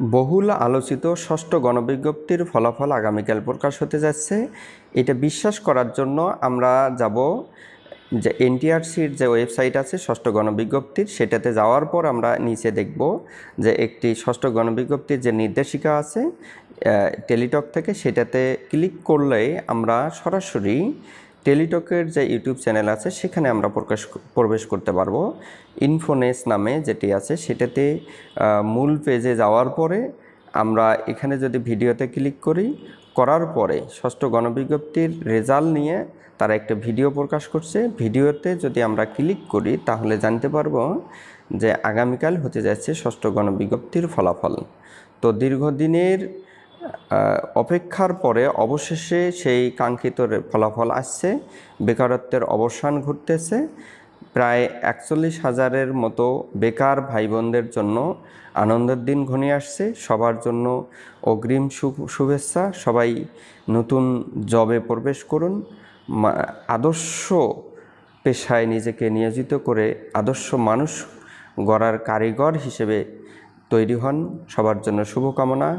বহুল আলোচিত ষষ্ঠ গণবিজ্ঞপ্তির ফলাফল আগামীকাল প্রকাশ হতে যাচ্ছে। এটা বিশ্বাস করার জন্য আমরা যাব যে এনটিআরসির যে ওয়েবসাইট আছে ষষ্ঠ গণবিজ্ঞপ্তির, সেটাতে যাওয়ার পর আমরা নিচে দেখব যে একটি ষষ্ঠ গণবিজ্ঞপ্তির যে নির্দেশিকা আছে টেলিটক থেকে, সেটাতে ক্লিক করলে আমরা সরাসরি টেলিটকের যে ইউটিউব চ্যানেল আছে সেখানে আমরা প্রবেশ করতে পারবো। ইনফোনেস নামে যেটি আছে সেটাতে মূল পেজে যাওয়ার পরে আমরা এখানে যদি ভিডিওতে ক্লিক করার পরে ষষ্ঠ গণবিজ্ঞপ্তির রেজাল্ট নিয়ে তারা একটা ভিডিও প্রকাশ করছে। ভিডিওতে যদি আমরা ক্লিক করি তাহলে জানতে পারবো যে আগামীকাল হতে যাচ্ছে ষষ্ঠ গণবিজ্ঞপ্তির ফলাফল। তো দীর্ঘদিনের অপেক্ষার পরে অবশেষে সেই কাঙ্ক্ষিত ফলাফল আসছে। বেকারত্বের অবসান ঘটতেছে। প্রায় 41,000-এর মতো বেকার ভাই বোনদের জন্য আনন্দের দিন ঘনিয়ে আসছে। সবার জন্য অগ্রিম শুভেচ্ছা। সবাই নতুন জবে প্রবেশ করুন, আদর্শ পেশায় নিজেকে নিয়োজিত করে আদর্শ মানুষ গড়ার কারিগর হিসেবে তৈরি হন। সবার জন্য শুভকামনা।